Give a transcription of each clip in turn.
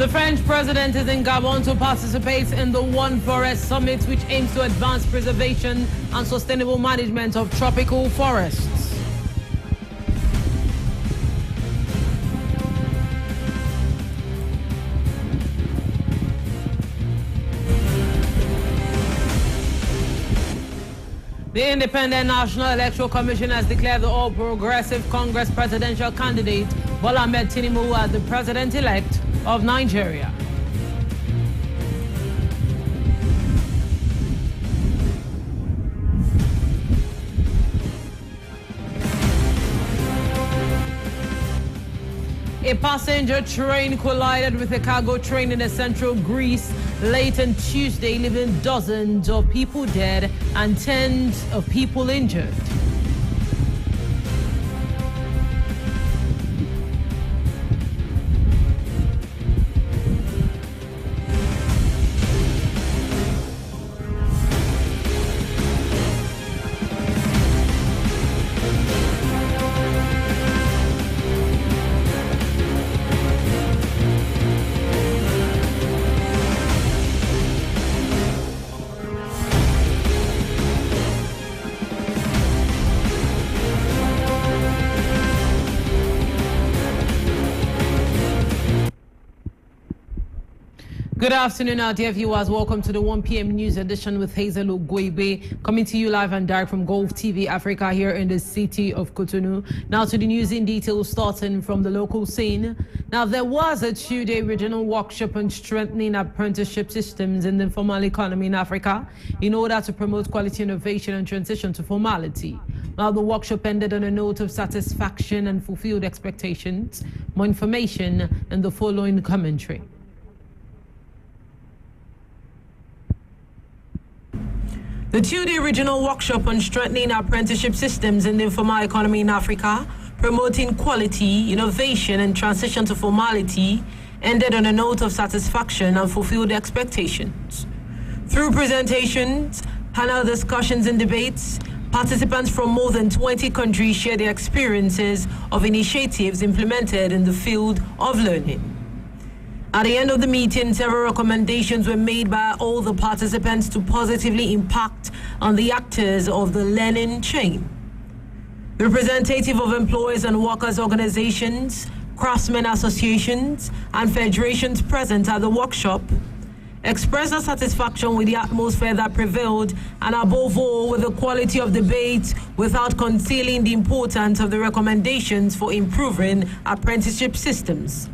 The French president is in Gabon to participate in the One Forest Summit, which aims to advance preservation and sustainable management of tropical forests. The Independent National Electoral Commission has declared the All Progressive Congress presidential candidate Bola Ahmed Tinubu as the president-elect of Nigeria. A passenger train collided with a cargo train in central Greece late on Tuesday, leaving dozens of people dead and tens of people injured. Good afternoon, our dear viewers. Welcome to the 1 p.m. news edition with Hazel Ogwebe, coming to you live and direct from Golfe TV Africa here in the city of Cotonou. Now to the news in detail, starting from the local scene. Now, there was a two-day regional workshop on strengthening apprenticeship systems in the informal economy in Africa in order to promote quality innovation and transition to formality. Now, the workshop ended on a note of satisfaction and fulfilled expectations. More information in the following commentary. The two-day regional workshop on strengthening apprenticeship systems in the informal economy in Africa, promoting quality, innovation, and transition to formality, ended on a note of satisfaction and fulfilled expectations. Through presentations, panel discussions, and debates, participants from more than 20 countries shared their experiences of initiatives implemented in the field of learning. At the end of the meeting, several recommendations were made by all the participants to positively impact on the actors of the learning chain. Representatives of employers and workers' organizations, craftsmen associations, and federations present at the workshop expressed their satisfaction with the atmosphere that prevailed and, above all, with the quality of debate without concealing the importance of the recommendations for improving apprenticeship systems.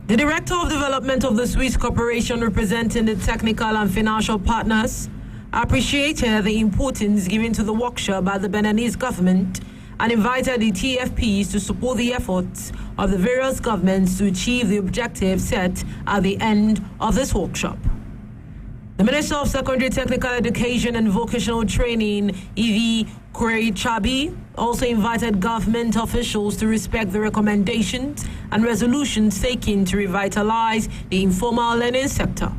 The Director of Development of the Swiss Corporation, representing the technical and financial partners, appreciated the importance given to the workshop by the Beninese government and invited the TFPs to support the efforts of the various governments to achieve the objectives set at the end of this workshop. The Minister of Secondary Technical Education and Vocational Training, Evie Chabi, also invited government officials to respect the recommendations and resolutions taken to revitalize the informal learning sector.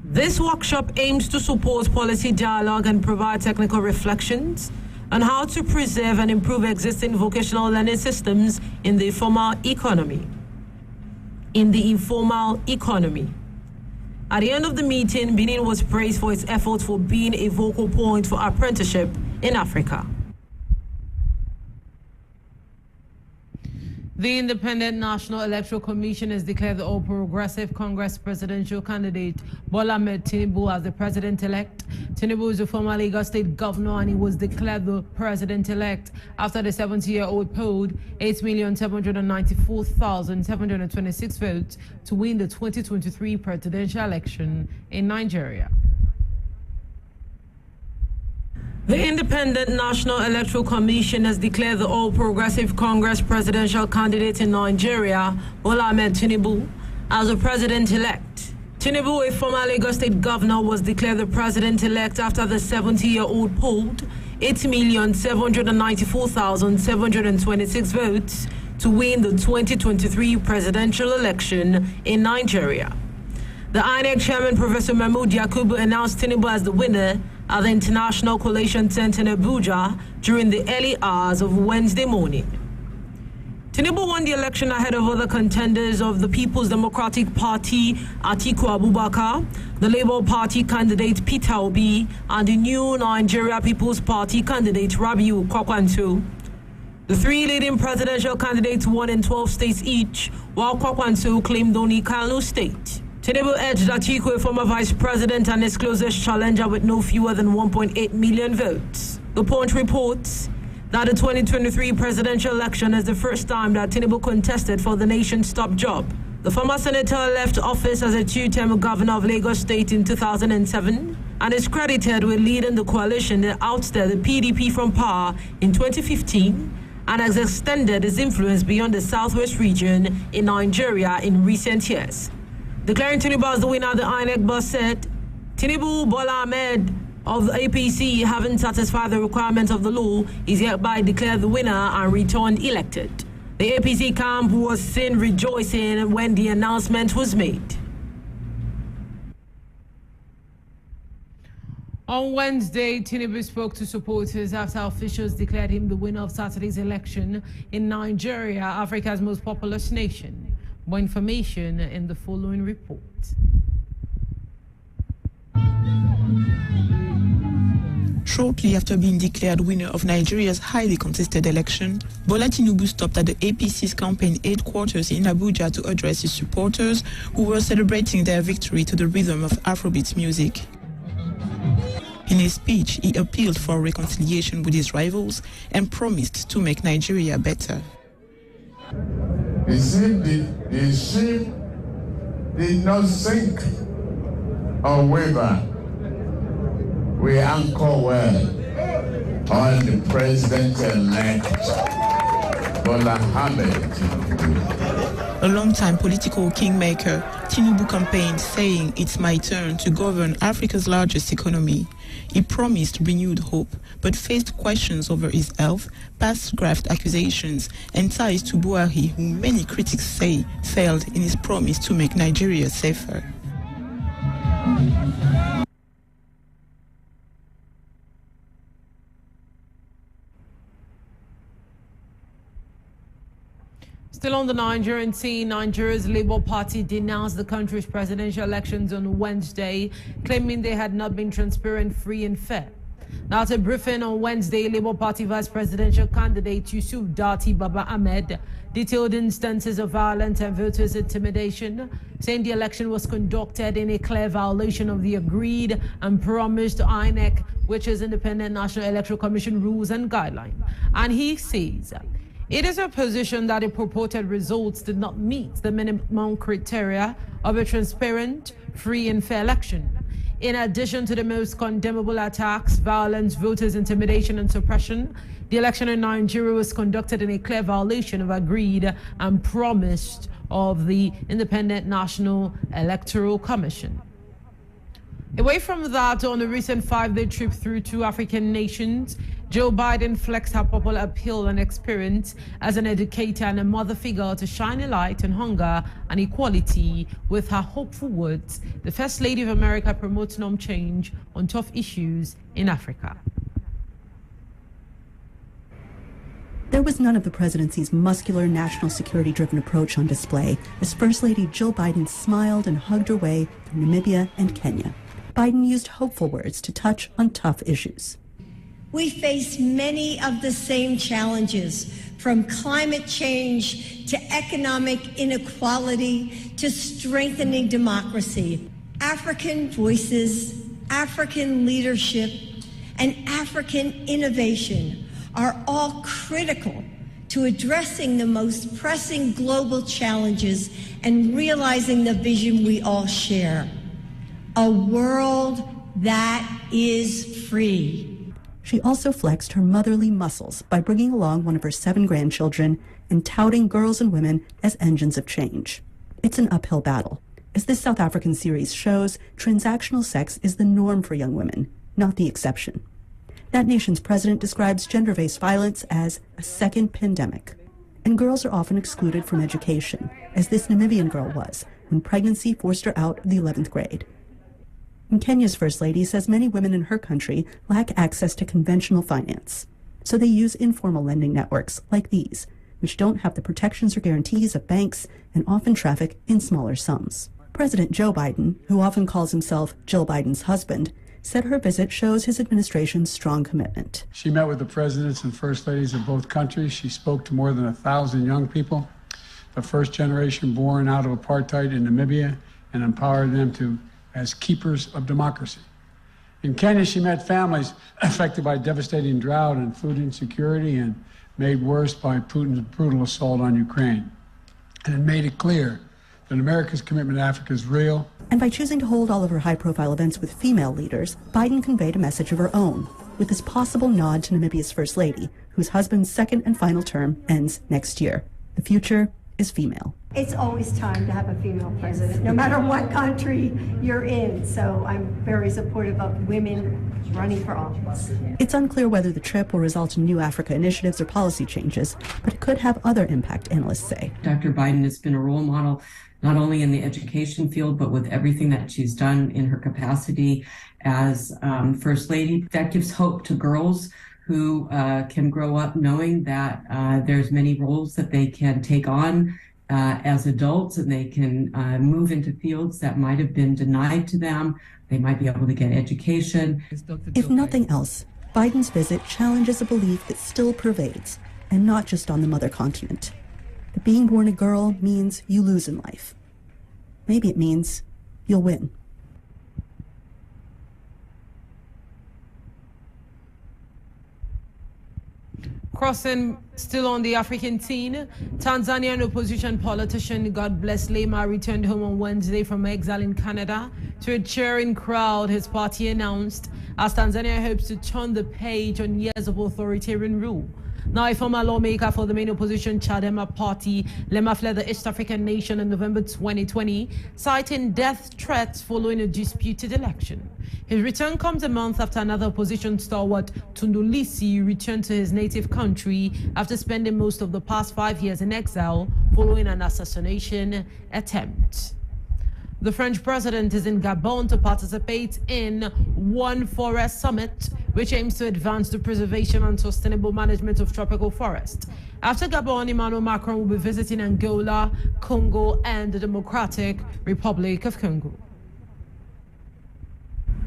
This workshop aims to support policy dialogue and provide technical reflections on how to preserve and improve existing vocational learning systems in the informal economy. At the end of the meeting, Benin was praised for its efforts for being a focal point for apprenticeship in Africa. The Independent National Electoral Commission has declared the All Progressive Congress presidential candidate Bola Ahmed Tinubu as the president-elect. Tinubu is a former Lagos State governor, and he was declared the president-elect after the 70-year-old polled 8,794,726 votes to win the 2023 presidential election in Nigeria. The Independent National Electoral Commission has declared the All Progressive Congress presidential candidate in Nigeria, Bola Ahmed Tinubu, as the president-elect. Tinubu, a former Lagos State governor, was declared the president-elect after the 70-year-old polled 8,794,726 votes to win the 2023 presidential election in Nigeria. The INEC chairman, Professor Mahmoud Yakubu, announced Tinubu as the winner at the International Collation Center in Abuja during the early hours of Wednesday morning. Tinubu won the election ahead of other contenders of the People's Democratic Party, Atiku Abubakar, the Labour Party candidate Peter Obi, and the new Nigeria People's Party candidate Rabiu Kwakwanso. The three leading presidential candidates won in 12 states each, while Kwakwanso claimed only Kano State. Tinubu edged Atiku, a former vice president and his closest challenger, with no fewer than 1.8 million votes. The Punch reports that the 2023 presidential election is the first time that Tinubu contested for the nation's top job. The former senator left office as a two-term governor of Lagos State in 2007 and is credited with leading the coalition that ousted the PDP from power in 2015 and has extended its influence beyond the southwest region in Nigeria in recent years. Declaring Tinubu as the winner, the INEC boss said, Tinubu Bola Ahmed of the APC, having satisfied the requirements of the law, is hereby declared the winner and returned elected. The APC camp was seen rejoicing when the announcement was made. On Wednesday, Tinubu spoke to supporters after officials declared him the winner of Saturday's election in Nigeria, Africa's most populous nation. More information in the following report. Shortly after being declared winner of Nigeria's highly contested election, Bola Tinubu stopped at the APC's campaign headquarters in Abuja to address his supporters who were celebrating their victory to the rhythm of Afrobeat music. In his speech, he appealed for reconciliation with his rivals and promised to make Nigeria better. The ship did not sink or waver. We anchor well on the president-elect Bola Ahmed Tinubu. A long-time political kingmaker, Tinubu campaigned saying it's my turn to govern Africa's largest economy. He promised renewed hope, but faced questions over his health, past graft accusations, and ties to Buhari, who many critics say failed in his promise to make Nigeria safer. Still on the Nigerian scene, Nigeria's Labour Party denounced the country's presidential elections on Wednesday, claiming they had not been transparent, free and fair. Now, at a briefing on Wednesday, Labour Party vice presidential candidate Yusuf Dati Baba Ahmed detailed instances of violence and voters' intimidation, saying the election was conducted in a clear violation of the agreed and promised INEC, which is Independent National Electoral Commission rules and guidelines. And he says, it is a position that the purported results did not meet the minimum criteria of a transparent, free and fair election. In addition to the most condemnable attacks, violence, voters' intimidation and suppression, the election in Nigeria was conducted in a clear violation of agreed and promised of the Independent National Electoral Commission. Away from that, on a recent 5-day trip through 2 African nations, Joe Biden flexed her popular appeal and experience as an educator and a mother figure to shine a light on hunger and equality with her hopeful words. The First Lady of America promotes norm change on tough issues in Africa. There was none of the presidency's muscular, national security-driven approach on display as First Lady Jill Biden smiled and hugged her way through Namibia and Kenya. Biden used hopeful words to touch on tough issues. We face many of the same challenges, from climate change to economic inequality to strengthening democracy. African voices, African leadership, and African innovation are all critical to addressing the most pressing global challenges and realizing the vision we all share. A world that is free. She also flexed her motherly muscles by bringing along one of her 7 grandchildren and touting girls and women as engines of change. It's an uphill battle. As this South African series shows, transactional sex is the norm for young women, not the exception. That nation's president describes gender-based violence as a second pandemic. And girls are often excluded from education, as this Namibian girl was when pregnancy forced her out of the 11th grade. And Kenya's First Lady says many women in her country lack access to conventional finance. So they use informal lending networks like these which don't have the protections or guarantees of banks and often traffic in smaller sums. President Joe Biden, who often calls himself Jill Biden's husband, said her visit shows his administration's strong commitment. She met with the presidents and first ladies of both countries. She spoke to more than 1,000 young people, the first generation born out of apartheid in Namibia, and empowered them as keepers of democracy. In Kenya, she met families affected by devastating drought and food insecurity and made worse by Putin's brutal assault on Ukraine. And it made it clear that America's commitment to Africa is real. And by choosing to hold all of her high-profile events with female leaders, Biden conveyed a message of her own, with this possible nod to Namibia's First Lady, whose husband's second and final term ends next year. The future is female. It's always time to have a female president, no matter what country you're in. So I'm very supportive of women running for office. It's unclear whether the trip will result in new Africa initiatives or policy changes, but it could have other impact, analysts say. Dr. Biden has been a role model, not only in the education field, but with everything that she's done in her capacity as First Lady. That gives hope to girls who can grow up knowing that there's many roles that they can take on as adults, and they can move into fields that might have been denied to them. They might be able to get education. If nothing else, Biden's visit challenges a belief that still pervades, and not just on the mother continent, that being born a girl means you lose in life. Maybe it means you'll win. Crossing still on the African scene, Tanzanian opposition politician God Bless Lema returned home on Wednesday from exile in Canada to a cheering crowd, his party announced, as Tanzania hopes to turn the page on years of authoritarian rule. Now, a former lawmaker for the main opposition Chadema party, Lema fled the East African nation in November 2020, citing death threats following a disputed election. His return comes a month after another opposition stalwart, Tundu Lissu, returned to his native country after spending most of the past 5 years in exile following an assassination attempt. The French president is in Gabon to participate in One Forest Summit, which aims to advance the preservation and sustainable management of tropical forests. After Gabon, Emmanuel Macron will be visiting Angola, Congo, and the Democratic Republic of Congo.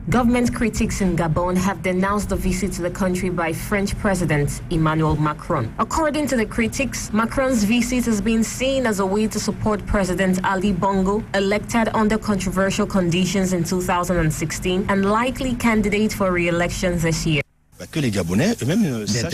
Government critics in Gabon have denounced the visit to the country by French President Emmanuel Macron. According to the critics, Macron's visit has been seen as a way to support President Ali Bongo, elected under controversial conditions in 2016 and likely candidate for re-election this year. That the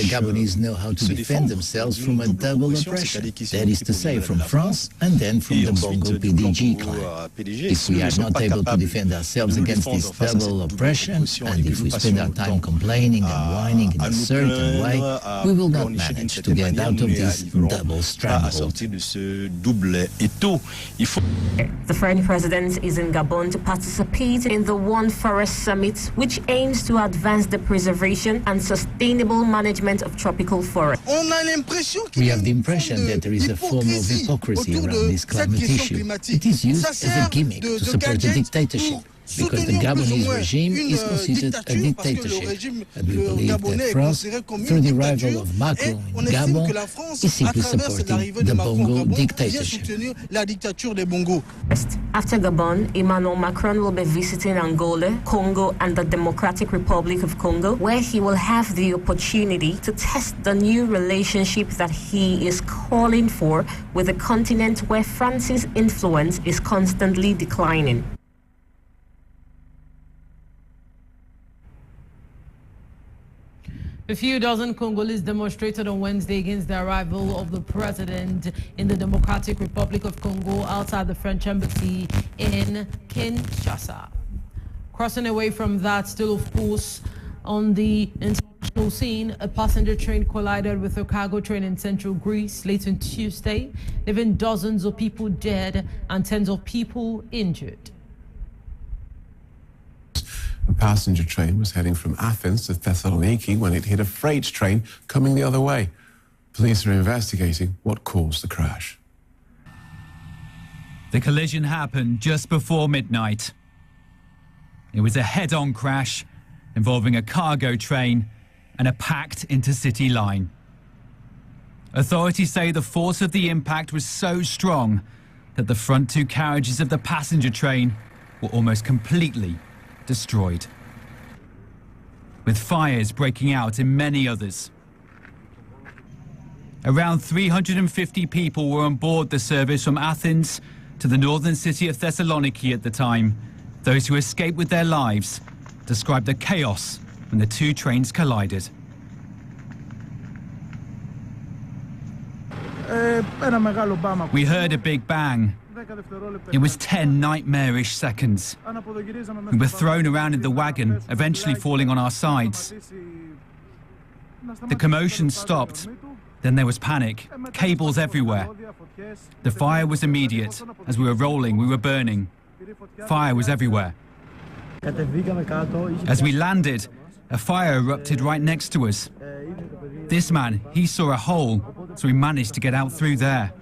Gabonese know how to defend themselves from a double oppression, that is to say, from France and then from the Bongo PDG clan. If we are not able to defend ourselves against this double oppression, and if we spend our time complaining and whining in a certain way, we will not manage to get out of this double stranglehold. The French president is in Gabon to participate in the One Forest Summit, which aims to advance the preservation and sustainable management of tropical forests. We have the impression that there is a form of hypocrisy around this climate issue. It is used as a gimmick to support a dictatorship, because the Gabonese regime is considered a dictatorship, and we believe that France, through the arrival of Macron in Gabon, is simply supporting the Bongo dictatorship. After Gabon, Emmanuel Macron will be visiting Angola, Congo, and the Democratic Republic of Congo, where he will have the opportunity to test the new relationship that he is calling for with a continent where France's influence is constantly declining. A few dozen Congolese demonstrated on Wednesday against the arrival of the president in the Democratic Republic of Congo outside the French embassy in Kinshasa. Crossing away from that, still of course, on the international scene, a passenger train collided with a cargo train in central Greece late on Tuesday, leaving dozens of people dead and tens of people injured. A passenger train was heading from Athens to Thessaloniki when it hit a freight train coming the other way. Police are investigating what caused the crash. The collision happened just before midnight. It was a head-on crash involving a cargo train and a packed intercity line. Authorities say the force of the impact was so strong that the front two carriages of the passenger train were almost completely destroyed, with fires breaking out in many others. Around 350 people were on board the service from Athens to the northern city of Thessaloniki at the time. Those who escaped with their lives described the chaos when the two trains collided. We heard a big bang. It was 10 nightmarish seconds. We were thrown around in the wagon, eventually falling on our sides. The commotion stopped. Then there was panic, cables everywhere. The fire was immediate. As we were rolling, we were burning. Fire was everywhere. As we landed, a fire erupted right next to us. This man, he saw a hole, so we managed to get out through there.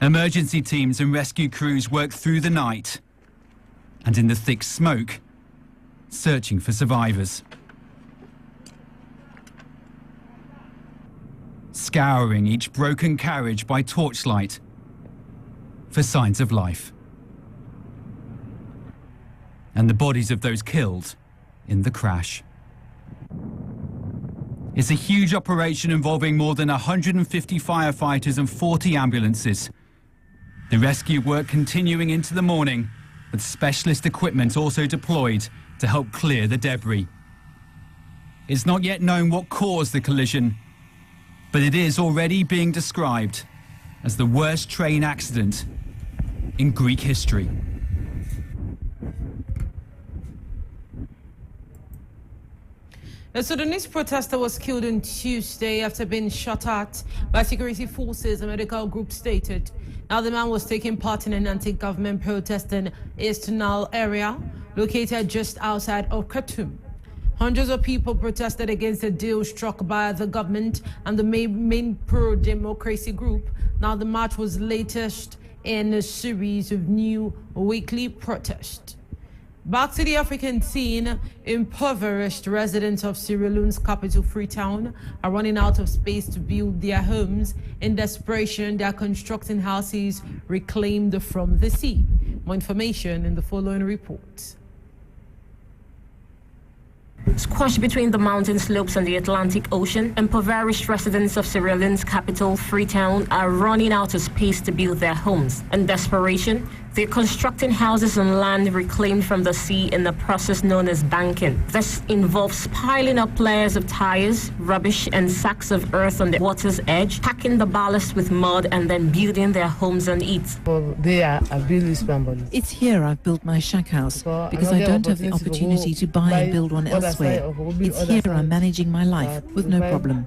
Emergency teams and rescue crews worked through the night and in the thick smoke, searching for survivors. Scouring each broken carriage by torchlight for signs of life. And the bodies of those killed in the crash. It's a huge operation involving more than 150 firefighters and 40 ambulances. The rescue work continuing into the morning, with specialist equipment also deployed to help clear the debris. It's not yet known what caused the collision, but it is already being described as the worst train accident in Greek history. A Sudanese protester was killed on Tuesday after being shot at by security forces, a medical group stated. Now, the man was taking part in an anti-government protest in East Nile area, located just outside of Khartoum. Hundreds of people protested against the deal struck by the government and the main pro-democracy group. Now, the march was latest in a series of new weekly protests. Back to the African scene, impoverished residents of Sierra Leone's capital, Freetown, are running out of space to build their homes. In desperation, they are constructing houses reclaimed from the sea. More information in the following report. Squashed between the mountain slopes and the Atlantic Ocean, impoverished residents of Sierra Leone's capital, Freetown, are running out of space to build their homes. In desperation, they're constructing houses on land reclaimed from the sea in the process known as banking. This involves piling up layers of tires, rubbish, and sacks of earth on the water's edge, packing the ballast with mud, and then building their homes on it. It's here I've built my shack house because I don't have the opportunity to buy and build one elsewhere. It's here I'm managing my life with no problem.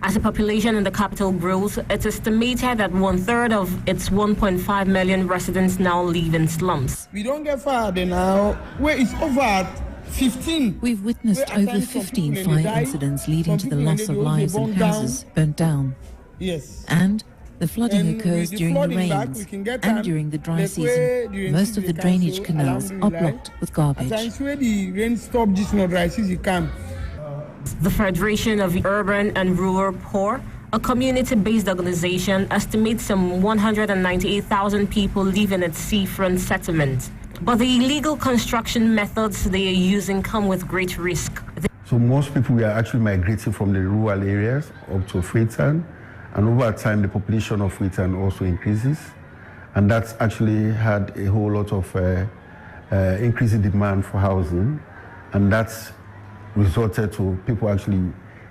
As the population in the capital grows, it's estimated that 1/3 of its 1.5 million residents now live in slums. We don't get fire now, where it's over 15. We've witnessed over 15 fire incidents leading to the loss of lives and houses burnt down. Yes. And the flooding occurs during the rains and during the dry season. Most of the drainage canals are blocked with garbage. The Federation of Urban and Rural Poor, a community-based organization, estimates some 198,000 people live in its seafront settlement. But the illegal construction methods they are using come with great risk. So most people are actually migrating from the rural areas up to Freetown, and over time the population of Freetown also increases, and that's actually had a whole lot of increasing demand for housing, and that's resulted to people actually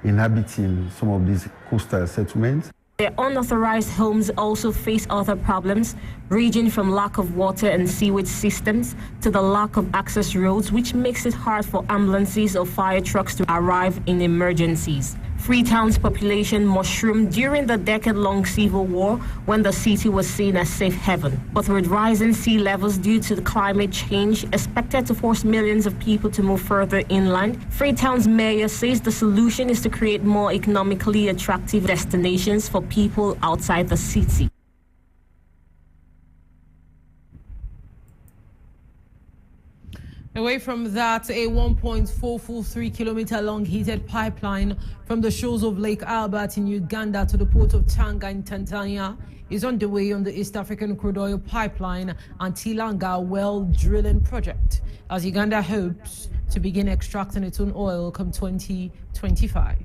inhabiting some of these coastal settlements. Their unauthorized homes also face other problems, ranging from lack of water and sewage systems to the lack of access roads, which makes it hard for ambulances or fire trucks to arrive in emergencies. Freetown's population mushroomed during the decade-long civil war when the city was seen as safe haven. But with rising sea levels due to the climate change expected to force millions of people to move further inland, Freetown's mayor says the solution is to create more economically attractive destinations for people outside the city. Away from that, a 1.443-kilometer long heated pipeline from the shores of Lake Albert in Uganda to the port of Tanga in Tanzania is underway on the East African crude oil pipeline and Tilanga well drilling project, as Uganda hopes to begin extracting its own oil come 2025.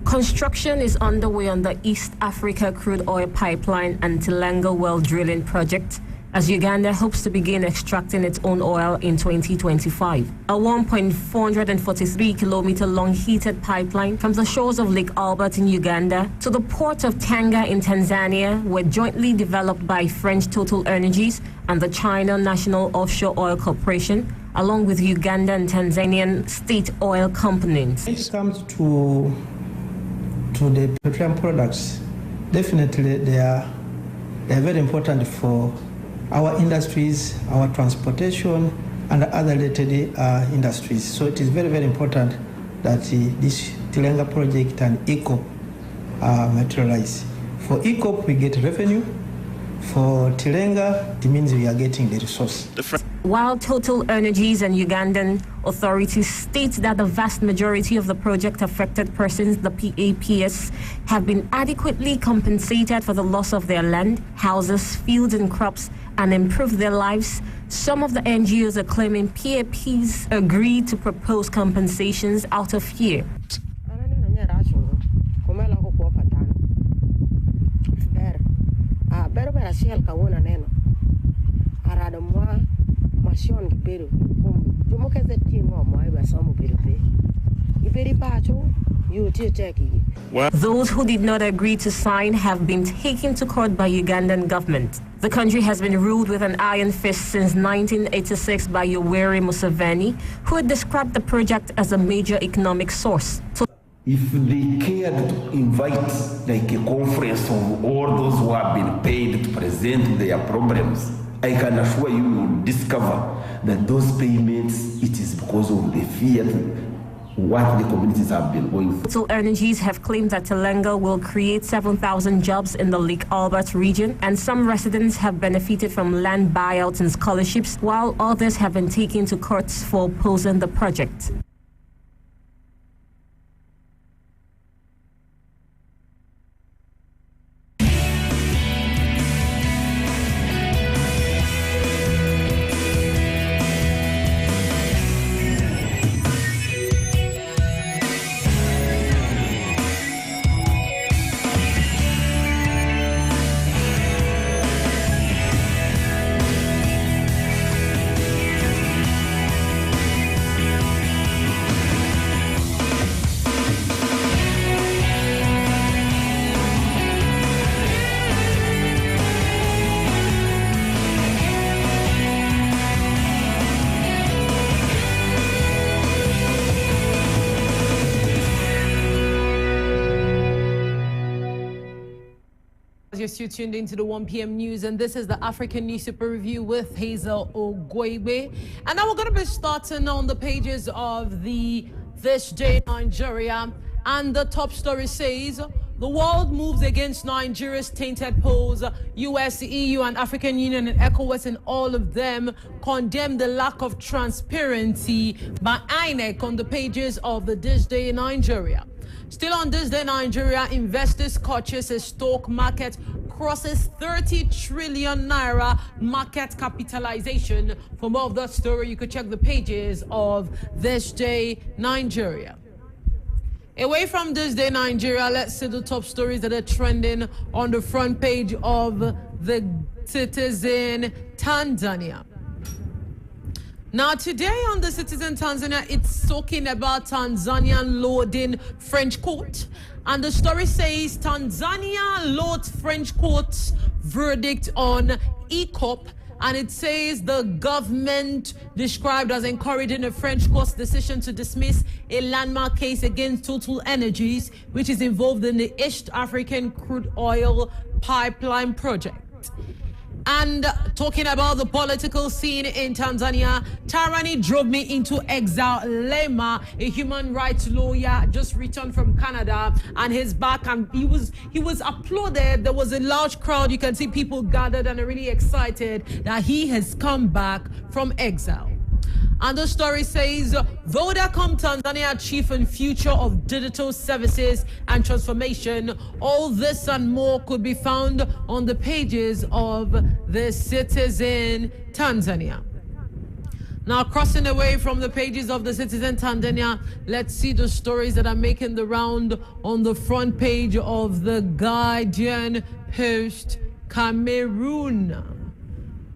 Construction is underway on the East Africa crude oil pipeline and Tilanga well drilling project, as Uganda hopes to begin extracting its own oil in 2025. A 1.443-kilometer long heated pipeline from the shores of Lake Albert in Uganda to the port of Tanga in Tanzania were jointly developed by French Total Energies and the China National Offshore Oil Corporation, along with Uganda and Tanzanian state oil companies. When it comes to the petroleum products, definitely they are very important for our industries, our transportation, and other related industries. So it is very, very important that this Tilanga project and ECOP materialize. For ECOP, we get revenue. For Tilanga, it means we are getting the resource. While Total Energies and Ugandan authorities state that the vast majority of the project-affected persons, the PAPS, have been adequately compensated for the loss of their land, houses, fields, and crops, and improved their lives, some of the NGOs are claiming PAPs agreed to propose compensations out of fear. Those who did not agree to sign have been taken to court by Ugandan government. The country has been ruled with an iron fist since 1986 by Yoweri Museveni, who had described the project as a major economic source. If they cared to invite like a conference of all those who have been paid to present their problems, I can assure you will discover that those payments, it is because of the fear what the communities have been going through. Total Energies have claimed that Tilanga will create 7,000 jobs in the Lake Albert region, and some residents have benefited from land buyouts and scholarships, while others have been taken to courts for opposing the project. You're still tuned into the 1 p.m. news, and this is the African News Super Review with Hazel Ogwebe. And now we're going to be starting on the pages of the This Day Nigeria. And the top story says, the world moves against Nigeria's tainted polls. US, EU, and African Union and ECOWAS, and all of them condemn the lack of transparency by INEC on the pages of the This Day Nigeria. Still on This Day Nigeria, investors cautious as stock market crosses 30 trillion naira market capitalization. For more of that story, you could check the pages of This Day Nigeria. Away from This Day Nigeria, let's see the top stories that are trending on the front page of the Citizen Tanzania. Now, today on the Citizen Tanzania, it's talking about Tanzanian loading French court. And the story says Tanzania loads French court's verdict on ECOP. And it says the government described as encouraging a French court's decision to dismiss a landmark case against Total Energies, which is involved in the East African crude oil pipeline project. And talking about the political scene in Tanzania, tyranny drove me into exile. Lema, a human rights lawyer, just returned from Canada, and he's back, and he was applauded. There was a large crowd. You can see people gathered and are really excited that he has come back from exile. And the story says, Vodacom Tanzania Chief and Future of Digital Services and Transformation. All this and more could be found on the pages of the Citizen Tanzania. Now, crossing away from the pages of the Citizen Tanzania, let's see the stories that are making the round on the front page of the Guardian Post Cameroon.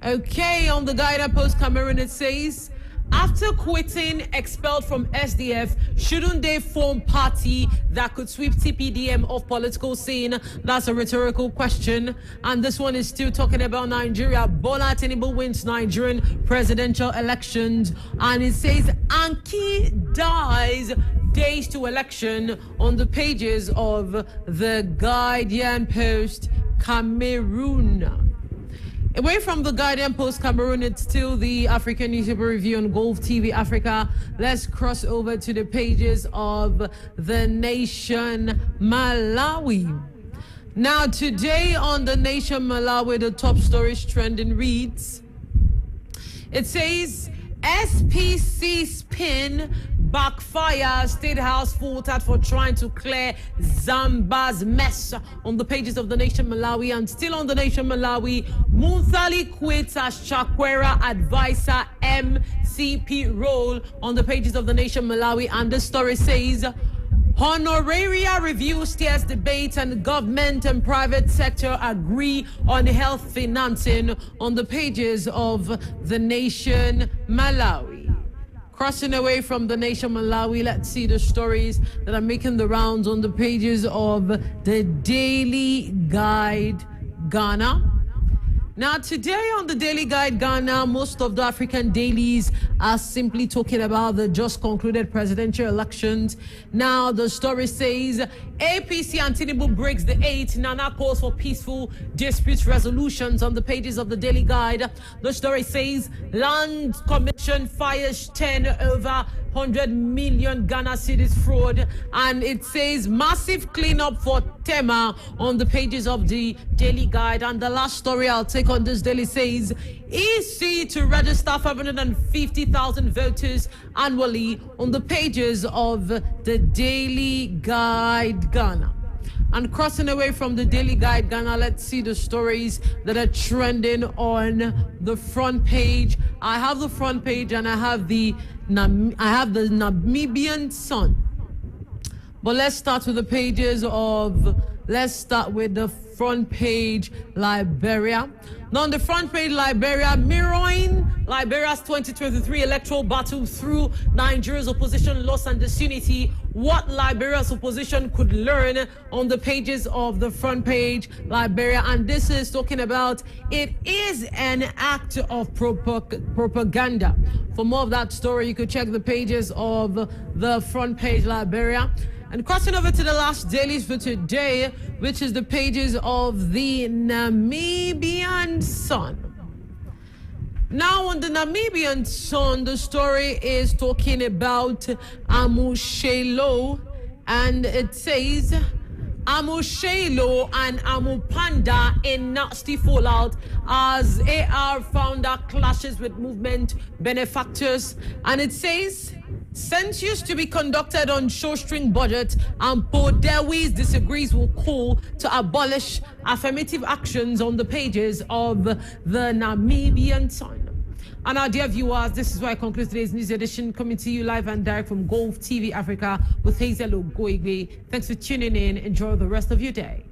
Okay, on the Guardian Post Cameroon, it says, after quitting, expelled from SDF, shouldn't they form party that could sweep TPDM off political scene? That's a rhetorical question. And this one is still talking about Nigeria. Bola Tinubu wins Nigerian presidential elections. And it says, Anki dies days to election, on the pages of the Guardian Post Cameroon. Away from the Guardian Post Cameroon, it's still the African Newspaper Review on Golfe TV Africa. Let's cross over to the pages of The Nation Malawi. Now, today on The Nation Malawi, the top stories trending reads, it says, SPC spin backfire, State House faulted for trying to clear Zamba's mess, on the pages of The Nation Malawi. And still on The Nation Malawi, Muthali quits as Chakwera advisor MCP role, on the pages of The Nation Malawi. And the story says, Honoraria review steers debate and government and private sector agree on health financing, on the pages of The Nation Malawi. Crossing away from The Nation Malawi, let's see the stories that are making the rounds on the pages of the Daily Guide Ghana. Now, today on the Daily Guide Ghana, most of the African dailies are simply talking about the just concluded presidential elections. Now, the story says, APC and Tinubu breaks the 8. Nana calls for peaceful dispute resolutions, on the pages of the Daily Guide. The story says, Land Commission fires 10 over 100 million Ghana cedis fraud. And it says, massive cleanup for Tema, on the pages of the Daily Guide. And the last story I'll take on this daily says, EC to register 550,000 voters annually, on the pages of the Daily Guide Ghana. And crossing away from the Daily Guide Ghana, let's see the stories that are trending on the front page. I have the front page and I have the Namibian Sun. But let's start with the pages of, let's start with the front page, Liberia. Now, on the front page, Liberia, mirroring Liberia's 2023 electoral battle through Nigeria's opposition loss and disunity, what Liberia's opposition could learn, on the pages of the front page, Liberia. And this is talking about, it is an act of propaganda. For more of that story, you could check the pages of the front page, Liberia. And crossing over to the last dailies for today, which is the pages of the Namibian Sun. Now, on the Namibian Sun, the story is talking about Amushelo, and it says, Amushelo and Amupanda in nasty fallout as AR founder clashes with movement benefactors. And it says, census to be conducted on shoestring budget, and Podewi's disagrees will call to abolish affirmative actions, on the pages of the Namibian Sun. And our dear viewers, this is where I conclude today's news edition, coming to you live and direct from Golfe TV Africa with Hazel Ogoigwe. Thanks for tuning in. Enjoy the rest of your day.